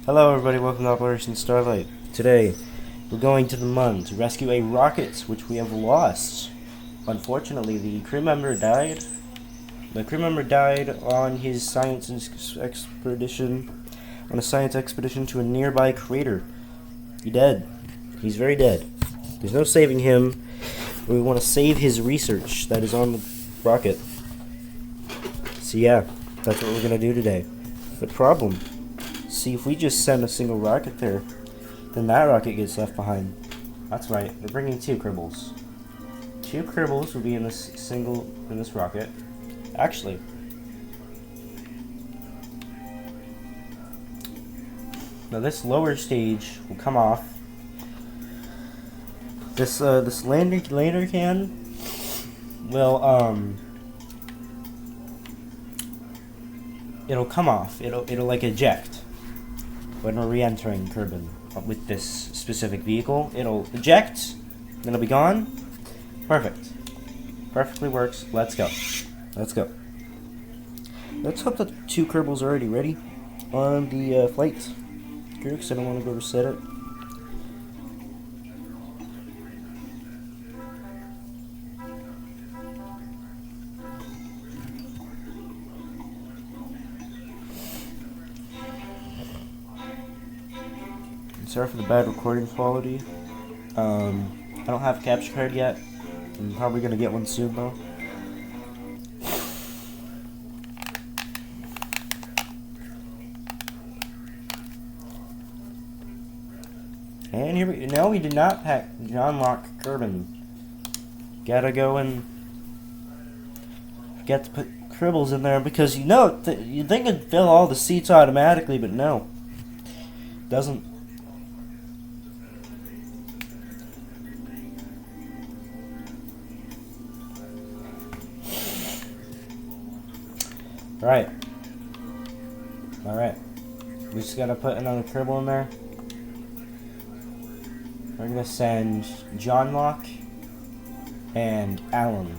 Hello everybody, welcome to Operation Starlight. Today, we're going to the Mun to rescue a rocket which we have lost. Unfortunately, the crew member died. The crew member died on his science expedition, on a science expedition to a nearby crater. He's dead. He's very dead. There's no saving him. We want to save his research that is on the rocket. So yeah, that's what we're going to do today. The problem, see, if we just send a single rocket there, then that rocket gets left behind. That's right, we're bringing two kerbals. Two kerbals will be in this rocket. Actually, now this lower stage will come off. This lander can will it'll come off. It'll like eject when we're re-entering Kerman with this specific vehicle. It'll eject, then it'll be gone. Perfect. Perfectly works. Let's go. Let's go. Let's hope that the two kerbals are already ready on the flight crew, because I don't want to go reset it. Sorry for the bad recording quality. I don't have a capture card yet. I'm probably gonna get one soon though. And here we did not pack John Locke Kerman. Gotta go and get to put cribbles in there because you think it'd fill all the seats automatically, but no, doesn't. Alright. We just gotta put another kerbal in there. We're gonna send John Locke and Alan.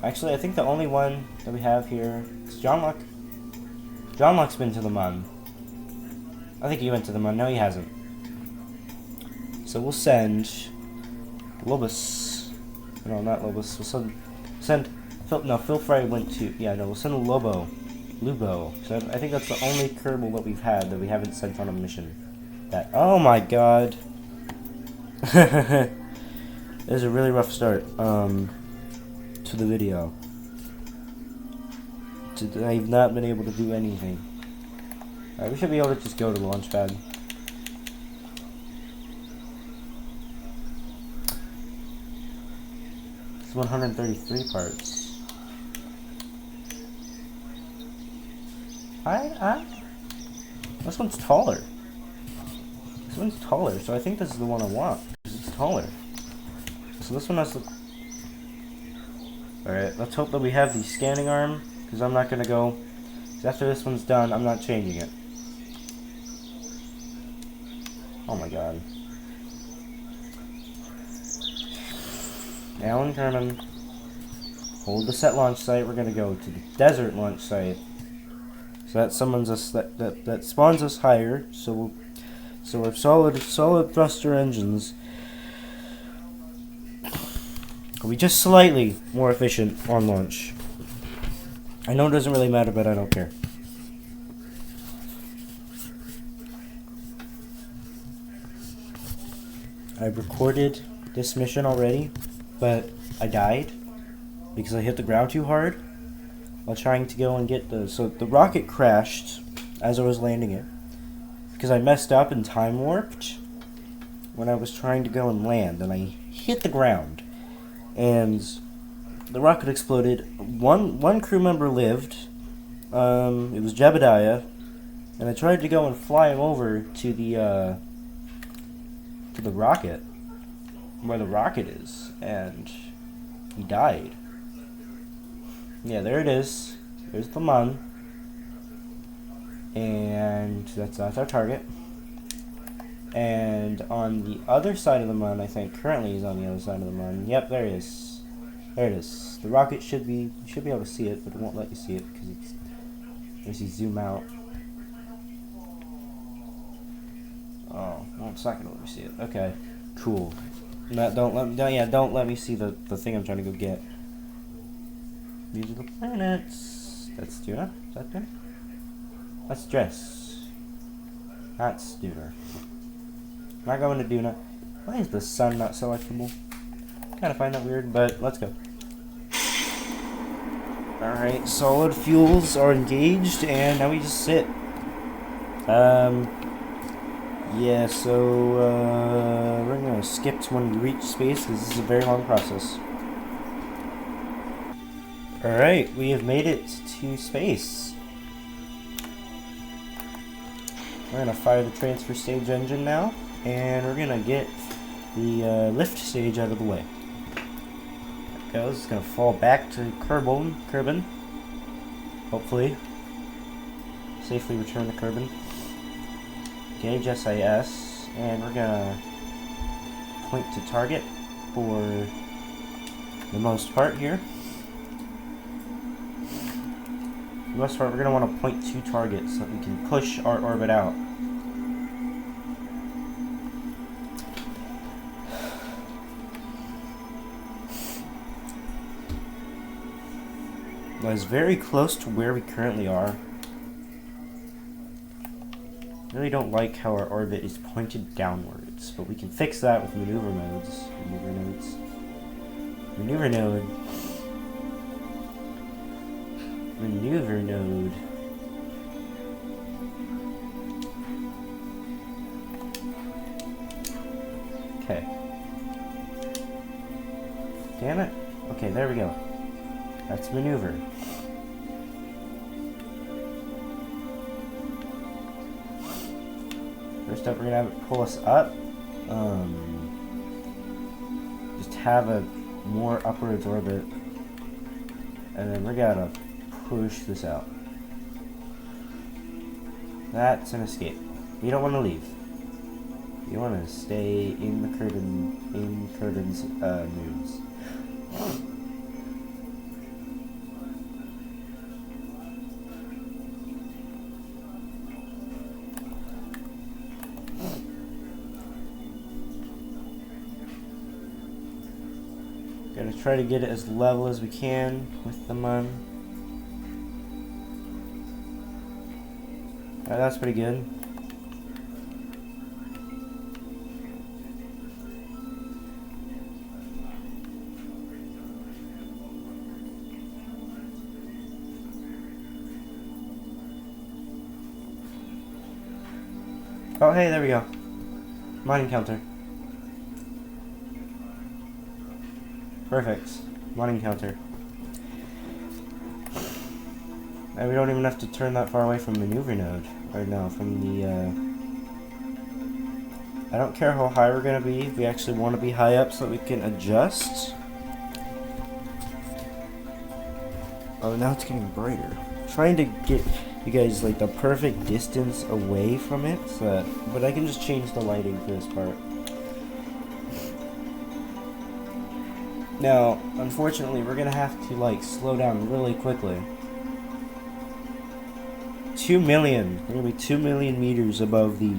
Actually, I think the only one that we have here is John Locke. John Locke's been to the Mun. I think he went to the Mun. No, he hasn't. So we'll send Lobus. No, not Lobus. We'll send Phil Fry went to, we'll send Lubo. So I think that's the only kerbal that we've had that we haven't sent on a mission. Oh my god. It was a really rough start, to the video. I've not been able to do anything. Alright, we should be able to just go to the launch pad. It's 133 parts. This one's taller. So I think this is the one I want. It's taller. So this one has the... Alright, let's hope that we have the scanning arm, because I'm not gonna go... After this one's done, I'm not changing it. Oh my god. Alan Kerman. Hold the set launch site, we're gonna go to the desert launch site. So that summons us, that spawns us higher, so we're solid thruster engines. We'll be just slightly more efficient on launch. I know it doesn't really matter, but I don't care. I've recorded this mission already, but I died because I hit the ground too hard while trying to go and get so the rocket crashed as I was landing it because I messed up and time warped when I was trying to go and land, and I hit the ground and the rocket exploded. One crew member lived. It was Jebediah, and I tried to go and fly him over to the rocket, where the rocket is, and he died. Yeah, there it is. There's the Mun. And that's our target. And on the other side of the Mun, I think currently he's on the other side of the Mun. Yep, there he is. There it is. The rocket should be, you should be able to see it, but it won't let you see it because it's, there's you zoom out. it's not gonna let me see it. Okay, cool. Don't let me see the thing I'm trying to go get. These are the planets. That's Tuna. Is that Tuna? That's Dress. That's Duna. Not going to Duna. Why is the sun not selectable? Kind of find that weird, but let's go. Alright, solid fuels are engaged, and now we just sit. Yeah, so, we're gonna skip to when we reach space, because this is a very long process. Alright, we have made it to space. We're gonna fire the transfer stage engine now, and we're gonna get the lift stage out of the way. There it goes. It's gonna fall back to Kerman. Hopefully. Safely return to Kerman. Gauge SIS, and we're gonna point to target for the most part here. For the most part, we're gonna want to point to target so that we can push our orbit out. That is very close to where we currently are. I really don't like how our orbit is pointed downwards, but we can fix that with maneuver modes. Maneuver node. Maneuver node. Okay. Damn it. Okay, there we go. That's maneuver. First up, we're gonna have it pull us up. Just have a more upwards orbit. And then we're gonna push this out. That's an escape. You don't want to leave. You want to stay in the Kerman's moons. Gonna try to get it as level as we can with the mun. Alright, that's pretty good. Oh, hey, there we go. Mining counter. Perfect. Mining counter. And we don't even have to turn that far away from maneuver node. Or no, from the, I don't care how high we're gonna be. We actually want to be high up so that we can adjust. Oh, now it's getting brighter. I'm trying to get you guys like the perfect distance away from it, so that, but I can just change the lighting for this part. Now, unfortunately, we're gonna have to like slow down really quickly. 2 million. We're gonna be 2 million meters above the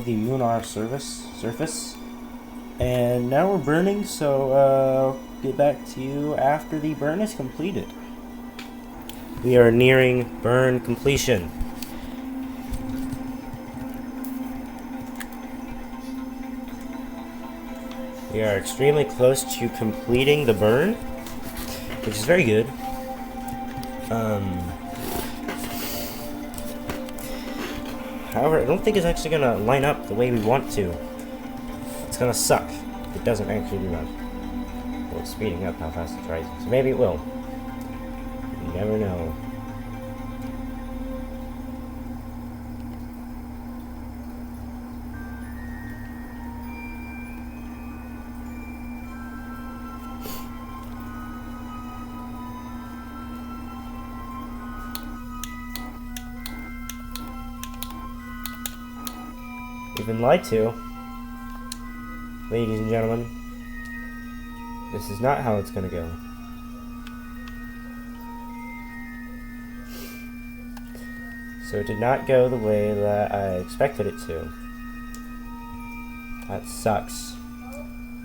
lunar surface, and now we're burning. So I'll get back to you after the burn is completed. We are nearing burn completion. We are extremely close to completing the burn, which is very good. However, I don't think it's actually gonna line up the way we want to. It's gonna suck if it doesn't actually do that. Well, it's speeding up how fast it's rising, so maybe it will. You never know. We've been lied to, ladies and gentlemen. This is not how it's gonna go. So it did not go the way that I expected it to. That sucks.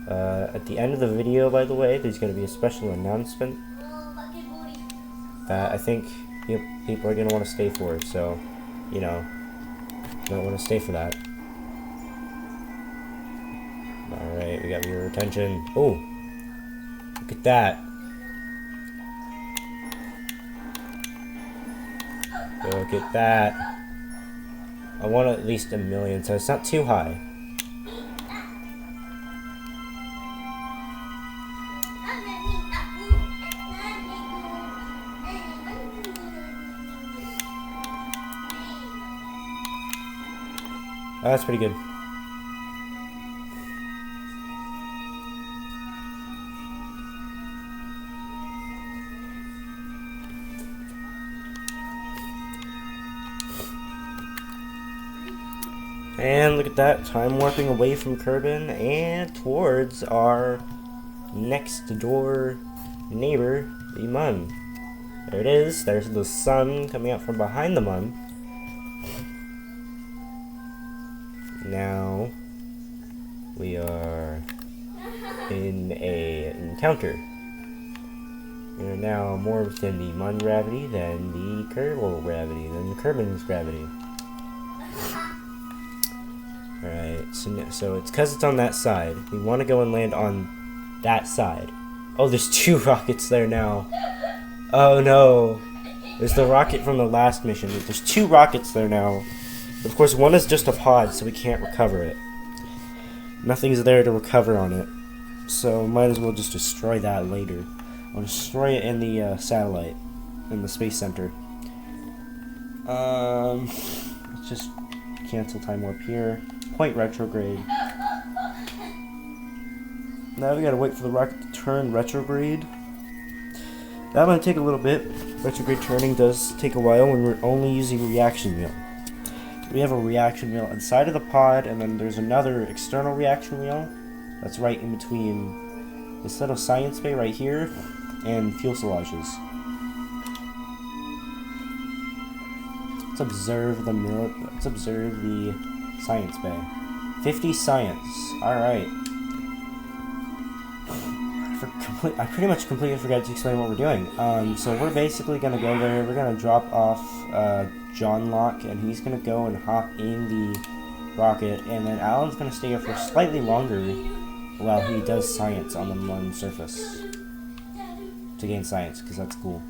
At the end of the video, by the way, there's going to be a special announcement that I think people are going to want to stay for, so, you know, you don't want to stay for that. Alright, we got viewer attention. Oh! Look at that. Look at that. I want at least 1 million, so it's not too high. Oh, that's pretty good. And look at that, time warping away from Kerman and towards our next door neighbor, the mun. There it is, there's the sun coming out from behind the mun. Now we are in a encounter. We are now more within the mun gravity than the kerbal gravity, than the Kerman's gravity. Alright, so it's because it's on that side. We want to go and land on that side. Oh, there's 2 rockets there now. Oh no. There's the rocket from the last mission. There's 2 rockets there now. Of course, one is just a pod, so we can't recover it. Nothing's there to recover on it. So might as well just destroy that later. I'll destroy it in the satellite, in the space center. Let's just cancel time warp here. Point retrograde. Now we gotta wait for the rocket to turn retrograde. That might take a little bit. Retrograde turning does take a while when we're only using reaction wheel. We have a reaction wheel inside of the pod, and then there's another external reaction wheel that's right in between this little science bay right here and fuselages. Let's observe the science bay. 50 science. Alright. I pretty much completely forgot to explain what we're doing. So we're basically going to go there. We're going to drop off John Locke, and he's going to go and hop in the rocket. And then Alan's going to stay here for slightly longer while he does science on the moon surface. To gain science, because that's cool.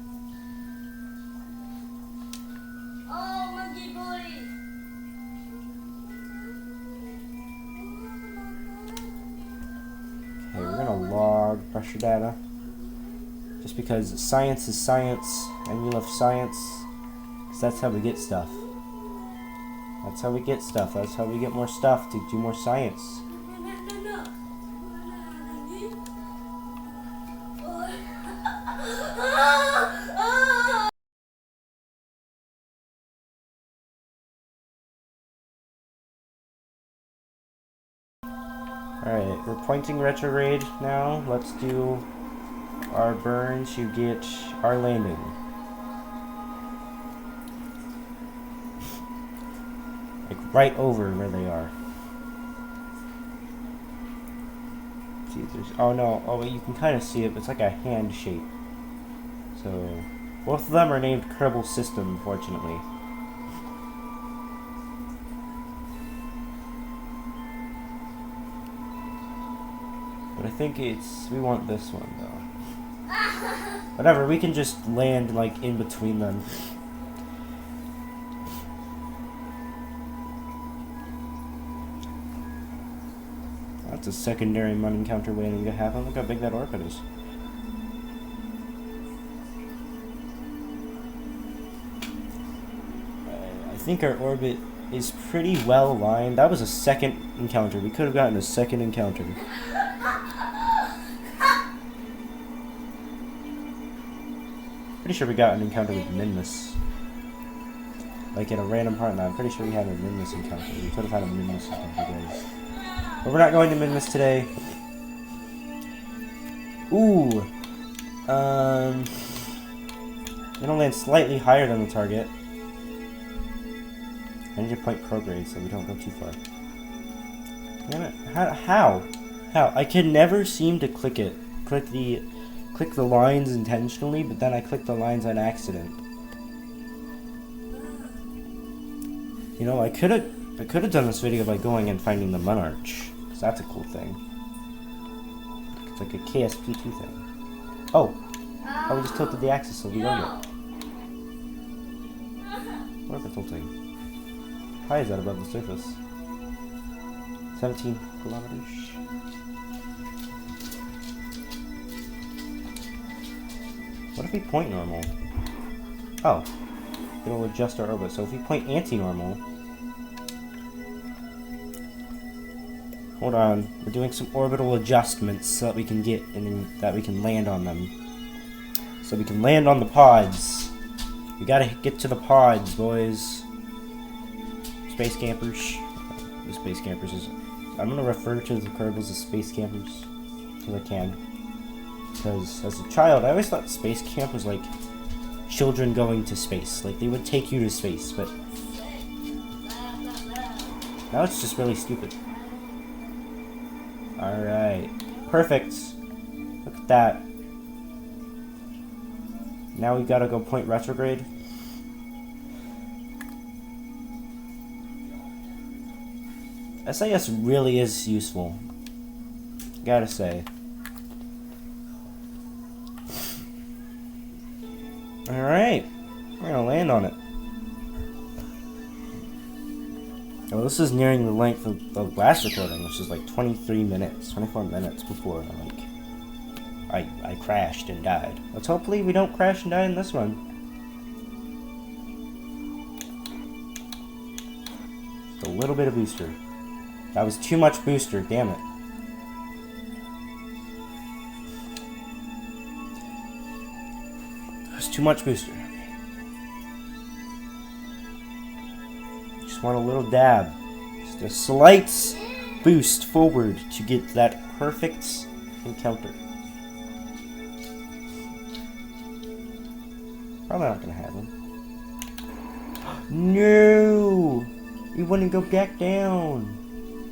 Okay, we're gonna log pressure data. Just because science is science, and we love science, because that's how we get stuff. That's how we get stuff. That's how we get more stuff to do more science. Alright, we're pointing retrograde now. Let's do our burn to get our landing. Like right over where they are. See, there's, oh no, oh wait, you can kind of see it, but it's like a hand shape. So, both of them are named Kerbal System, unfortunately. But I think we want this one though. Whatever, we can just land like in between them. That's a secondary mun encounter waiting to happen. Look how big that orbit is. I think our orbit is pretty well aligned. That was a second encounter. We could have gotten a second encounter. Pretty sure we got an encounter with Minmus. Like in a random part now. I'm pretty sure we had a Minmus encounter. We could have had a Minmus encounter, guys. But we're not going to Minmus today. Ooh. It'll land slightly higher than the target. 100-point prograde, so we don't go too far. Damn it. How? I can never seem to click it. Click the lines intentionally, but then I click the lines on accident. You know, I could have done this video by going and finding the monarch, because that's a cool thing. It's like a KSP2 thing. Oh, we just tilted the axis so we own it. What is the tilting? How high is that above the surface? 17 kilometers. What if we point normal? Oh, it'll adjust our orbit. So if we point anti-normal, hold on, we're doing some orbital adjustments so that we can get and that we can land on them. So we can land on the pods. We gotta get to the pods, boys. Space campers. The space campers is. I'm gonna refer to the kerbals as space campers because I can. Because as a child, I always thought space camp was like children going to space. Like they would take you to space, but now it's just really stupid. Alright. Perfect. Look at that. Now we gotta go point retrograde. SAS really is useful. Gotta say. Alright. We're gonna land on it. Well, this is nearing the length of the last recording, which is like 23 minutes, 24 minutes before I crashed and died. Let's hopefully we don't crash and die in this one. Just a little bit of booster. That was too much booster, damn it. That was too much booster. Just want a little dab. Just a slight boost forward to get that perfect encounter. Probably not gonna happen. No! You wouldn't go back down.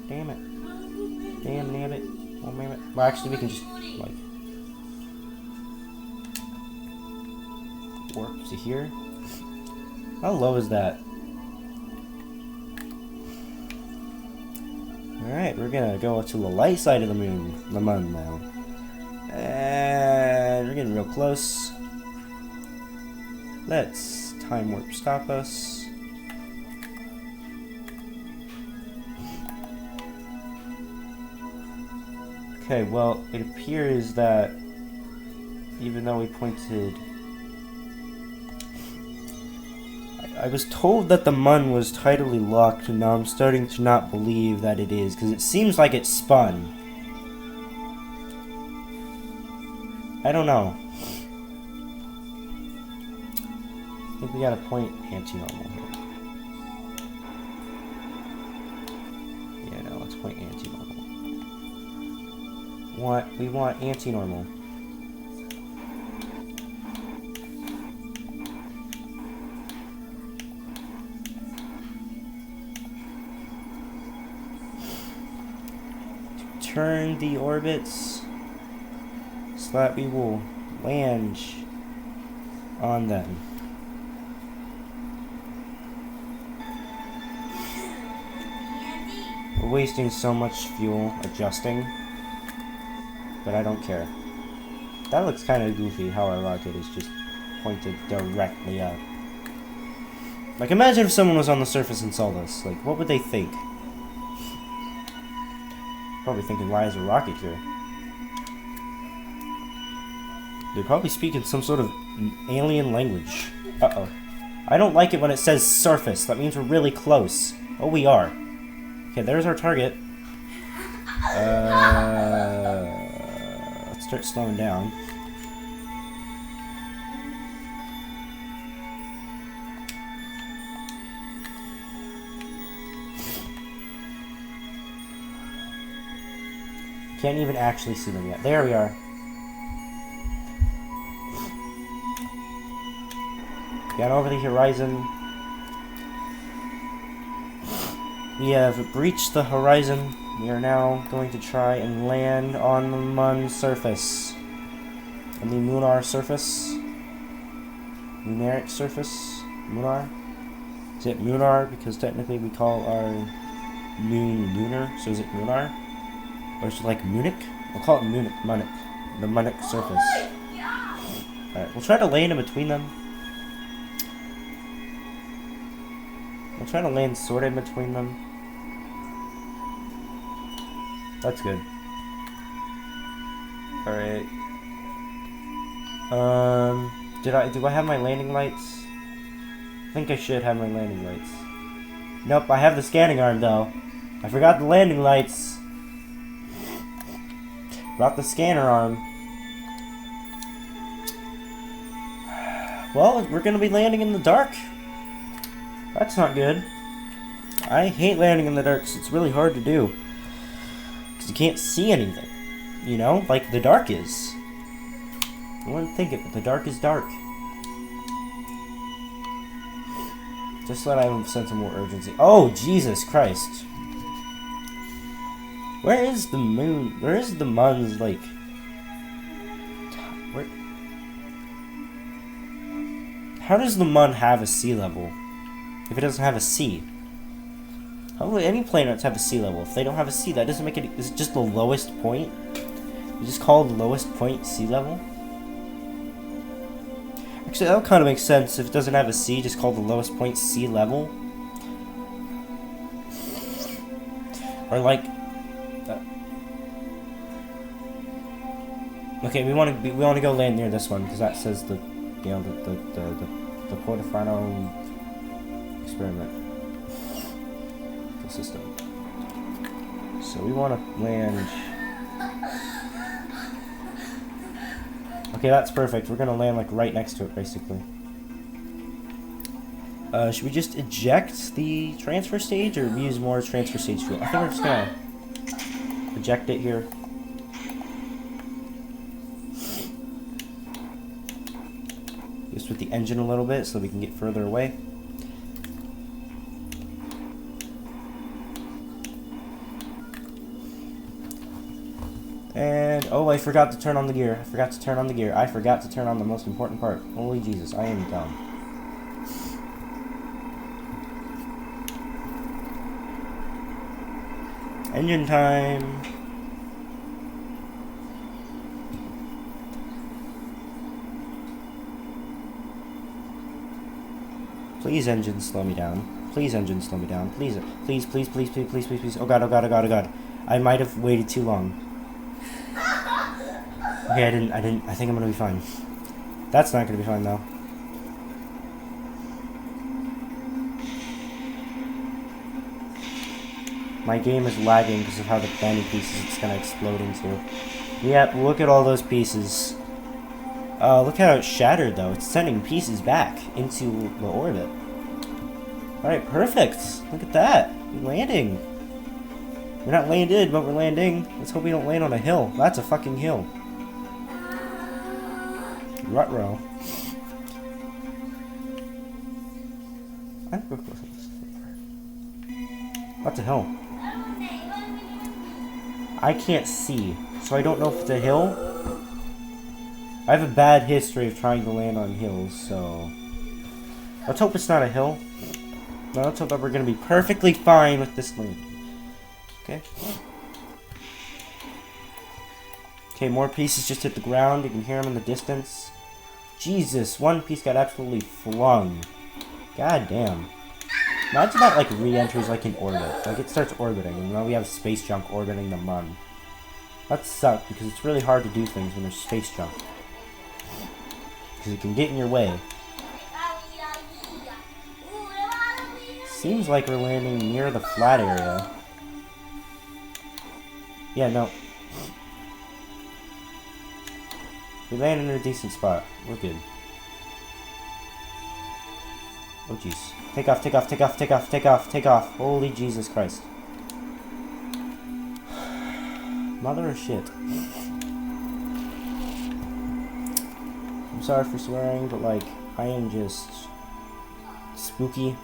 Damn it. Damn nabbit. Oh, damn it. Well, actually, we can just, like, warp to here. How low is that? Alright, we're gonna go to the light side of the moon. The mun now. And we're getting real close. Let's time warp stop us. Okay, well, it appears that even though we pointed... I was told that the mun was tidally locked, and now I'm starting to not believe that it is, because it seems like it spun. I don't know. I think we got a point anti-normal here. Yeah, no, let's point anti-normal. We want anti-normal. Turn the orbits so that we will land on them. We're wasting so much fuel adjusting, but I don't care. That looks kind of goofy how our rocket is just pointed directly up. Like, imagine if someone was on the surface and saw this. Like, what would they think? Probably thinking, why is a rocket here? They're probably speaking some sort of alien language. Uh-oh. I don't like it when it says surface. That means we're really close. Oh, we are. Okay, there's our target. Let's start slowing down. Can't even actually see them yet. There we are. Gone over the horizon. We have breached the horizon. We are now going to try and land on the Mun surface. On the lunar surface. Lunaric surface. Lunar. Is it lunar? Because technically we call our moon lunar. So is it lunar? Or is it like Munich? We'll call it Munich. Munich. The Munich surface. Alright, we'll try to land in between them. We'll try to land sort of in between them. That's good. Alright. Do I have my landing lights? I think I should have my landing lights. Nope, I have the scanning arm though. I forgot the landing lights. Brought the scanner arm. Well, we're gonna be landing in the dark. That's not good. I hate landing in the dark because it's really hard to do. Because you can't see anything. You know? Like the dark is. I wouldn't think it, but the dark is dark. Just so that I have a sense of more urgency. Oh, Jesus Christ. Where is the moon? Where is the Mun's, like... Where... How does the Mun have a sea level? If it doesn't have a sea? How will any planets have a sea level? If they don't have a sea, that doesn't make it... Is it just the lowest point? You just call the lowest point sea level? Actually, that kind of makes sense. If it doesn't have a sea, just call the lowest point sea level. Or like... Okay, we want to go land near this one because that says the Portofano experiment system. So we want to land. Okay, that's perfect. We're gonna land like right next to it, basically. Should we just eject the transfer stage or use more transfer stage fuel? I think we're just gonna eject it here. Just with the engine a little bit so we can get further away. And, oh, I forgot to turn on the gear. I forgot to turn on the most important part. Holy Jesus, I am dumb. Engine time. Please, engine, slow me down. Please, engine, slow me down. Please, please, please, please, please, please, please, please. Oh god, oh god, oh god, oh god. I might have waited too long. Okay, I think I'm gonna be fine. That's not gonna be fine, though. My game is lagging because of how the many pieces it's gonna explode into. Yep, look at all those pieces. Look how it's shattered, though. It's sending pieces back into the orbit. Alright, perfect. Look at that. We're landing. We're not landed, but we're landing. Let's hope we don't land on a hill. That's a fucking hill. Ruh-roh. What the hell? I can't see, so I don't know if it's a hill. I have a bad history of trying to land on hills, so... Let's hope it's not a hill. No, let's hope that we're going to be perfectly fine with this landing. Okay. Okay, more pieces just hit the ground. You can hear them in the distance. Jesus, one piece got absolutely flung. God damn. Imagine that, like, re-enters, like, in orbit. Like, it starts orbiting, and now we have space junk orbiting the Mun. That sucks, because it's really hard to do things when there's space junk. Because it can get in your way. Seems like we're landing near the flat area. Yeah, no. We landed in a decent spot. We're good. Oh, jeez. Take off, take off, take off, take off, take off, take off. Holy Jesus Christ. Mother of shit. I'm sorry for swearing, but, like, I am just spooky.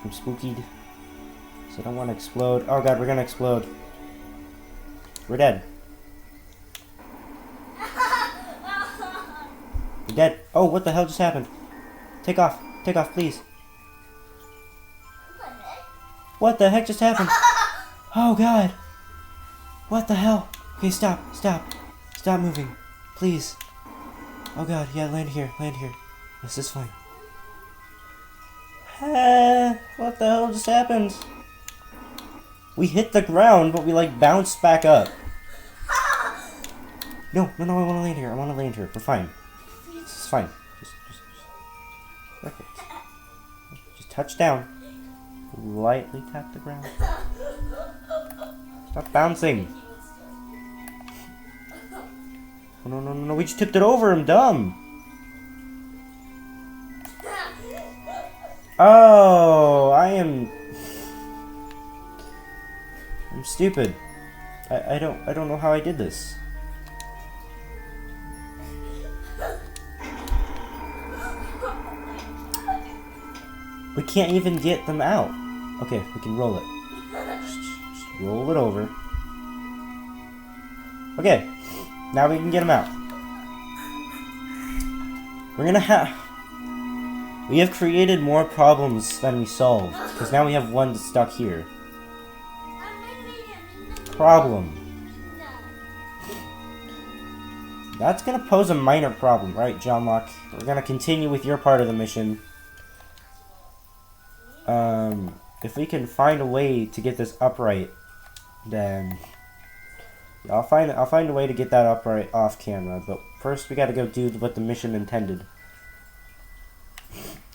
I'm spookied. So I don't want to explode. Oh god, we're gonna explode. We're dead. We're dead. Oh, what the hell just happened? Take off. Take off, please. What the heck just happened? Oh god. What the hell? Okay, stop. Stop. Stop moving. Please. Oh god, yeah, land here. Land here. This is fine. What the hell just happened? We hit the ground, but we like bounced back up. No, I want to land here. I want to land here. We're fine. This is fine. Just perfect. Just touch down. Lightly tap the ground. Stop bouncing. Oh, no. We just tipped it over. I'm dumb. Oh, I'm stupid. I don't know how I did this. We can't even get them out. Okay, we can roll it. Just roll it over. Okay, now we can get them out. We have created more problems than we solved, because now we have one stuck here. Problem. That's gonna pose a minor problem, right, John Locke? We're gonna continue with your part of the mission. If we can find a way to get this upright, then I'll find a way to get that upright off camera. But first, we gotta go do what the mission intended.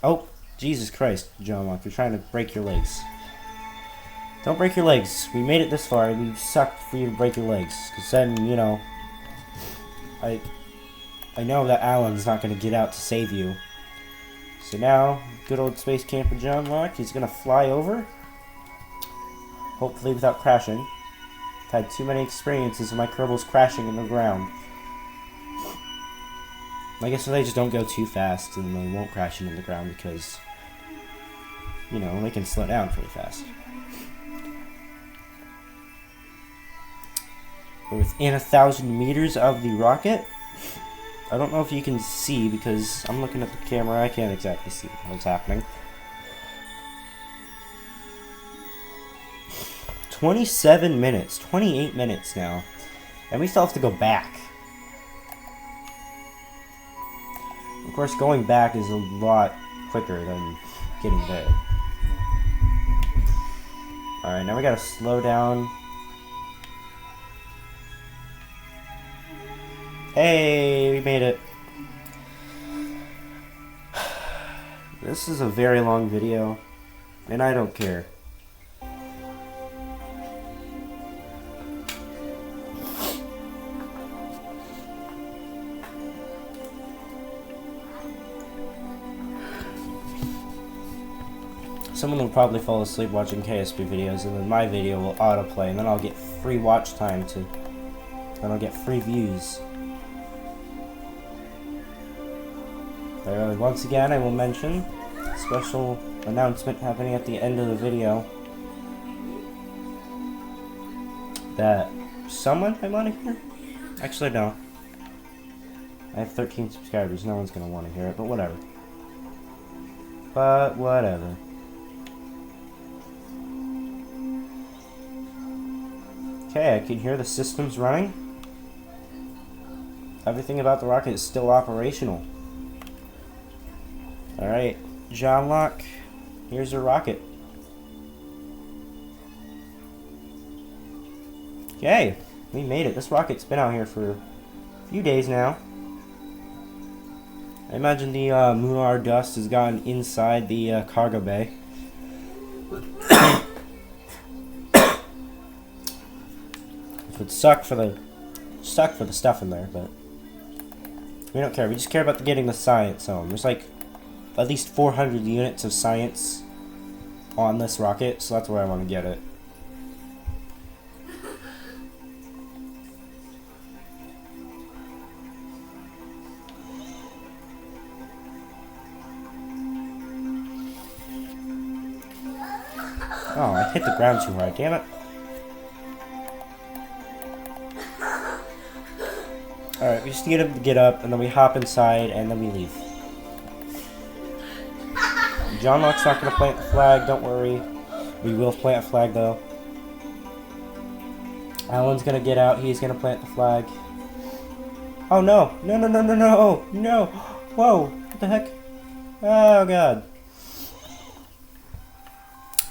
Oh, Jesus Christ, John Locke, you're trying to break your legs. Don't break your legs. We made it this far. We sucked for you to break your legs, because then, you know, I know that Alan's not gonna get out to save you. So now, good old space camper John Locke, he's gonna fly over. Hopefully without crashing. I've had too many experiences of my kerbals crashing in the ground. I guess they just don't go too fast and they won't crash into the ground because, you know, they can slow down pretty fast. We're within 1,000 meters of the rocket. I don't know if you can see because I'm looking at the camera. I can't exactly see what's happening. 27 minutes, 28 minutes now, and we still have to go back. Of course, going back is a lot quicker than getting there. Alright, now we gotta slow down. Hey, we made it. This is a very long video, and I don't care. Someone will probably fall asleep watching KSP videos, and then my video will autoplay, and then I'll get free watch time then I'll get free views. Once again, I will mention a special announcement happening at the end of the video that someone might want to hear. Actually, no. I have 13 subscribers. No one's going to want to hear it, but whatever. Okay, I can hear the systems running. Everything about the rocket is still operational. Alright, John Locke, here's your rocket. Okay, we made it. This rocket's been out here for a few days now. I imagine the lunar dust has gotten inside the cargo bay. It would suck for the stuff in there, but we don't care. We just care about getting the science home. There's like at least 400 units of science on this rocket, so that's where I want to get it. hit the ground too hard, damn it. Alright, we just need him to get up, and then we hop inside, and then we leave. John Locke's not going to plant the flag, don't worry. We will plant a flag, though. Alan's going to get out, he's going to plant the flag. Oh, no! No, no, no, no, no! No! Whoa! What the heck? Oh, God.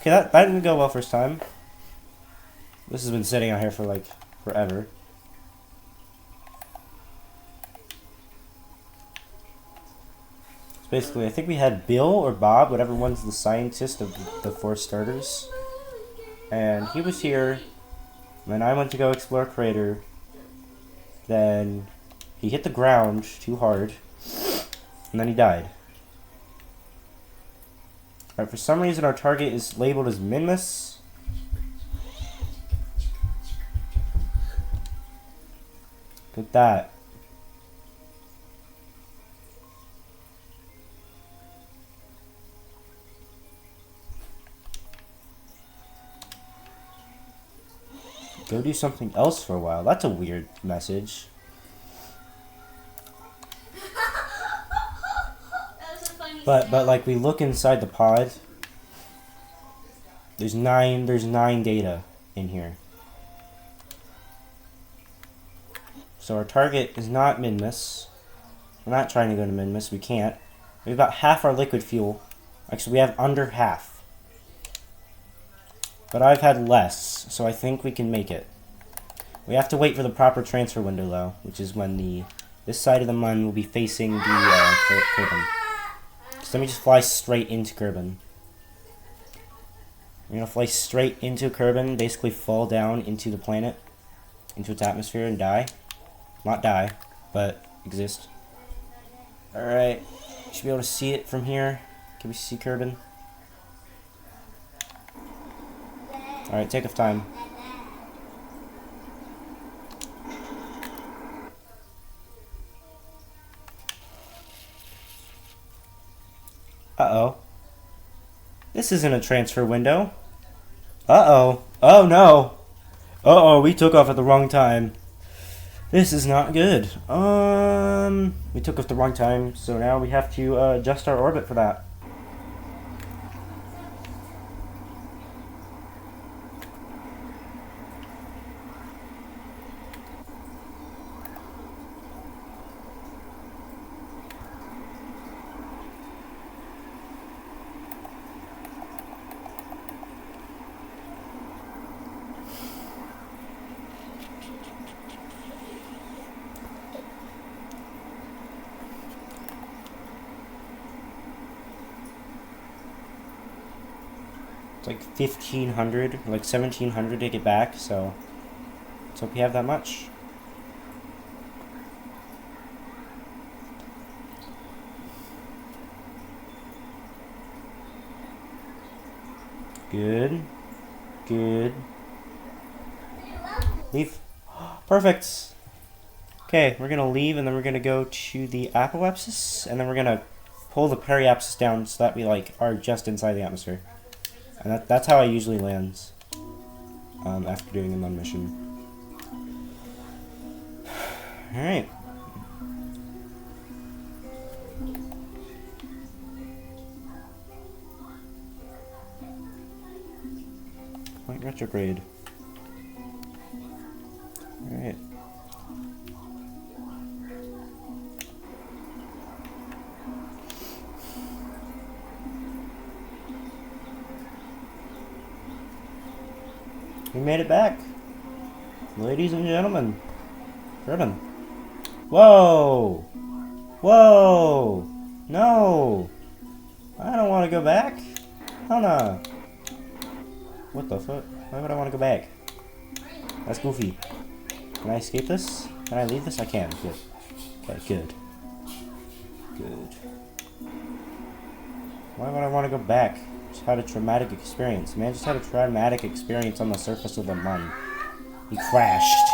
Okay, that didn't go well first time. This has been sitting out here for, like, forever. So basically, I think we had Bill or Bob, whatever one's the scientist of the 4 starters. And he was here. Then I went to go explore crater. Then he hit the ground too hard. And then he died. Alright, for some reason our target is labeled as Minmus. Look at that. Go do something else for a while. That's a weird message. But like we look inside the pod. There's nine data in here. So our target is not Minmus. We're not trying to go to Minmus, we can't. We have about half our liquid fuel. Actually we have under half. But I've had less, so I think we can make it. We have to wait for the proper transfer window though, which is when this side of the mun will be facing the Kerman. So let me just fly straight into Kerman. We're gonna fly straight into Kerman, basically fall down into the planet, into its atmosphere and die. Not die, but exist. Alright, should be able to see it from here. Can we see Kerman? Alright, take off time. Uh-oh. This isn't a transfer window. Uh-oh. Oh, no. Uh-oh, we took off at the wrong time. This is not good. We took off the wrong time, so now we have to adjust our orbit for that. It's like 1,500, like 1,700 to get back, so let's hope we have that much. Good. Good. Leave. Perfect. Okay, we're gonna leave and then we're gonna go to the apoapsis and then we're gonna pull the periapsis down so that we like are just inside the atmosphere. And that's how I usually land after doing a mun mission. Alright. Point retrograde. Alright. We made it back. Ladies and gentlemen. Kerman. Whoa! Whoa! No! I don't want to go back. Hana. What the fuck? Why would I want to go back? That's goofy. Can I escape this? Can I leave this? I can. Good. Okay, good. Good. Why would I want to go back? Just had a traumatic experience. Man just had a traumatic experience on the surface of the mun. He crashed.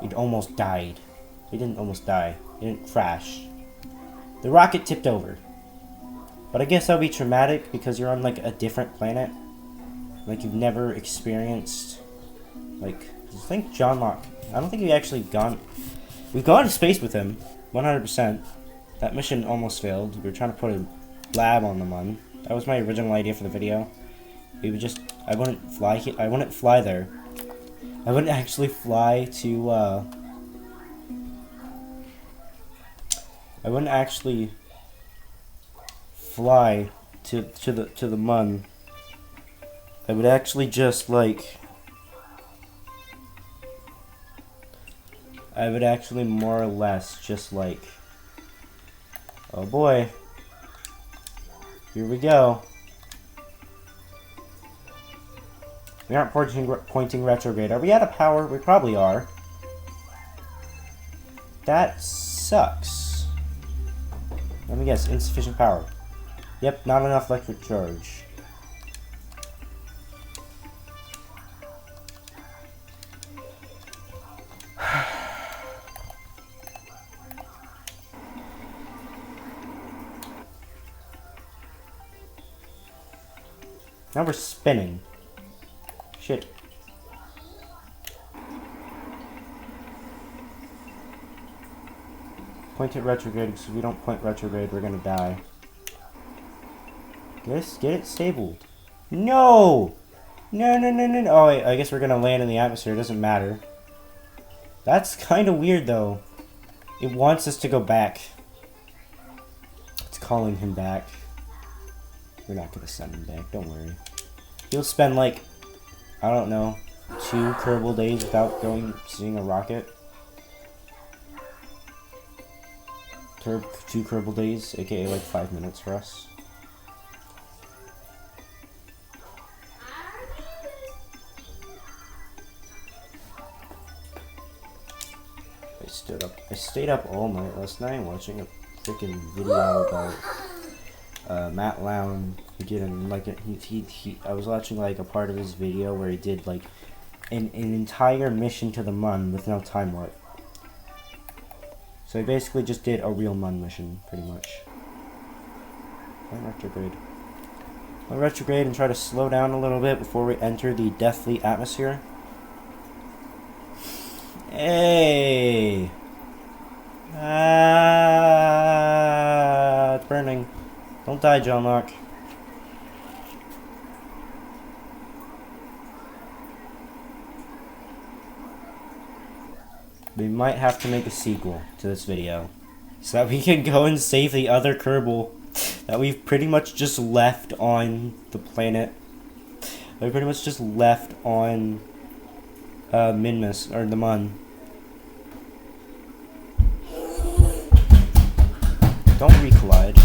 He almost died. He didn't almost die. He didn't crash. The rocket tipped over. But I guess that would be traumatic because you're on like a different planet. like you've never experienced, like, I think John Locke, I don't think we've actually gone, we've gone to space with him, 100%. That mission almost failed. We were trying to put a lab on the Mun. That was my original idea for the video. We would just, I wouldn't fly there. I wouldn't actually fly to, I wouldn't actually fly to the Mun. I would actually just, like, I would actually more or less just, like, oh boy, here we go. We aren't pointing retrograde. Are we out of power? We probably are. That sucks. Let me guess, insufficient power. Yep, not enough electric charge. Now we're spinning. Shit. Point it retrograde, because if we don't point retrograde, we're gonna die. Get it stabled. No! No, no, no, no, no. Oh, wait, I guess we're gonna land in the atmosphere. It doesn't matter. That's kind of weird, though. It wants us to go back. It's calling him back. We're not gonna send him back, don't worry. He'll spend, like, I don't know, 2 Kerbal days without seeing a rocket. 2 Kerbal days, aka like 5 minutes for us. I stayed up all night last night watching a freaking video about Matt Lown. I was watching like a part of his video where he did like an entire mission to the Mun with no time warp. So he basically just did a real Mun mission, pretty much. I'll retrograde and try to slow down a little bit before we enter the deathly atmosphere. Hey! It's burning. Don't die, John Locke. We might have to make a sequel to this video so that we can go and save the other Kerbal that we've pretty much just left on the planet. We pretty much just left on Minmus, or the Mun. Don't recollide.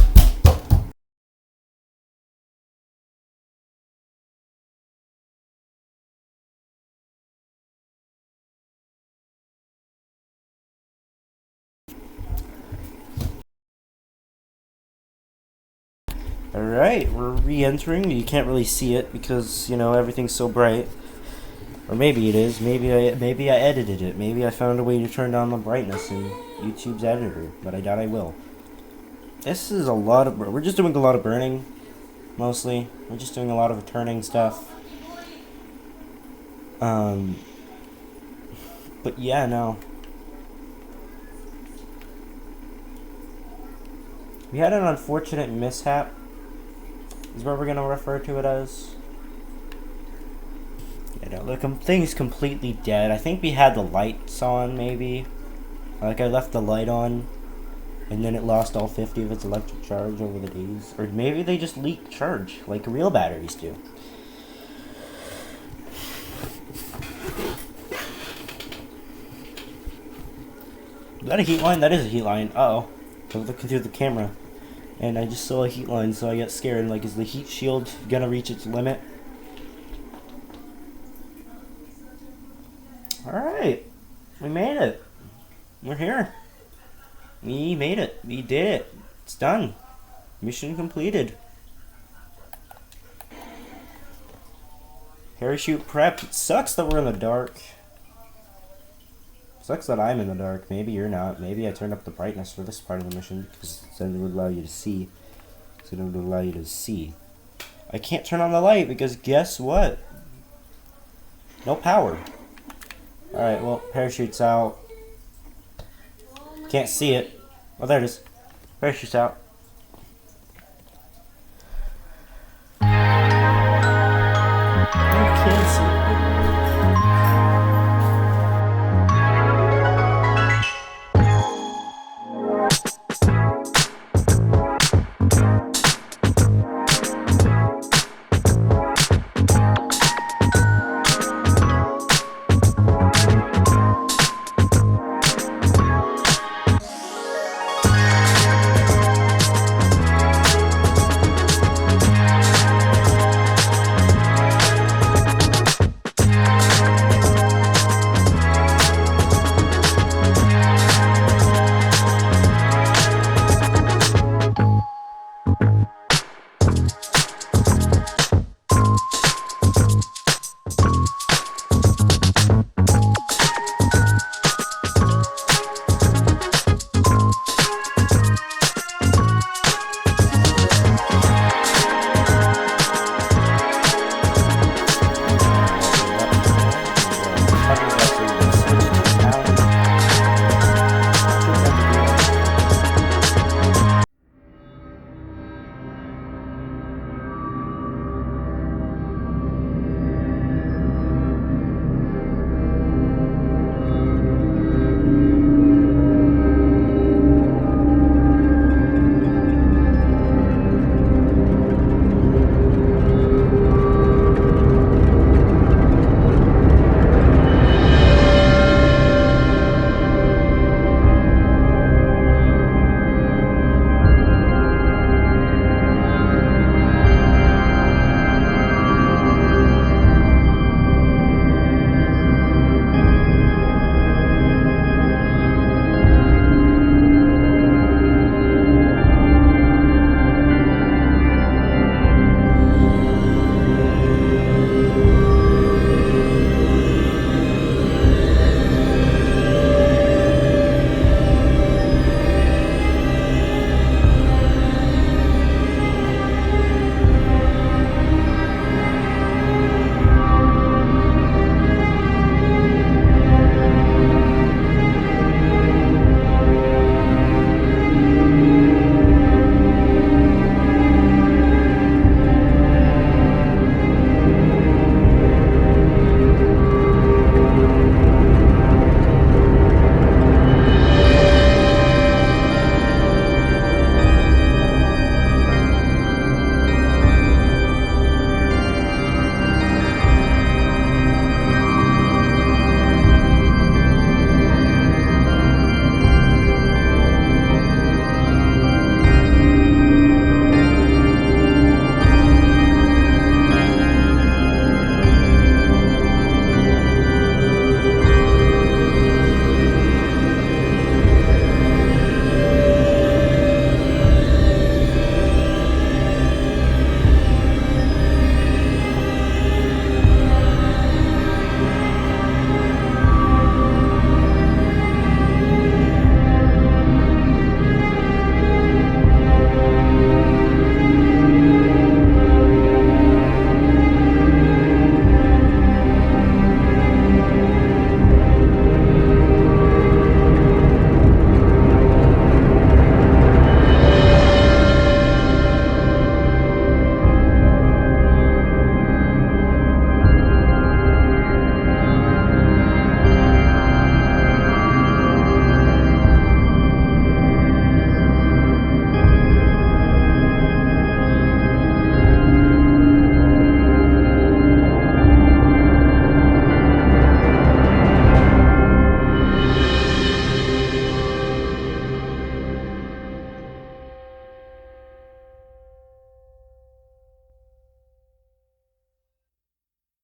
Alright, we're re-entering. You can't really see it because, you know, everything's so bright. Or maybe it is. Maybe I edited it. Maybe I found a way to turn down the brightness in YouTube's editor, but I doubt I will. This is a lot of... We're just doing a lot of burning, mostly. We're just doing a lot of turning stuff. But yeah, no. We had an unfortunate mishap, is what we're going to refer to it as. Yeah, no, the thing's completely dead. I think we had the lights on, maybe. Like, I left the light on, and then it lost all 50 of its electric charge over the days. Or maybe they just leak charge, like real batteries do. Is that a heat line? That is a heat line. Uh-oh. I was looking through the camera, and I just saw a heat line, so I got scared. Like, is the heat shield gonna reach its limit? Alright. We made it. We're here. We made it. We did it. It's done. Mission completed. Parachute prep. It sucks that we're in the dark. Sucks that I'm in the dark. Maybe you're not. Maybe I turned up the brightness for this part of the mission because then it would allow you to see. So it would allow you to see. I can't turn on the light because guess what? No power. Alright, well, parachute's out. Can't see it. Oh, there it is. Parachute's out.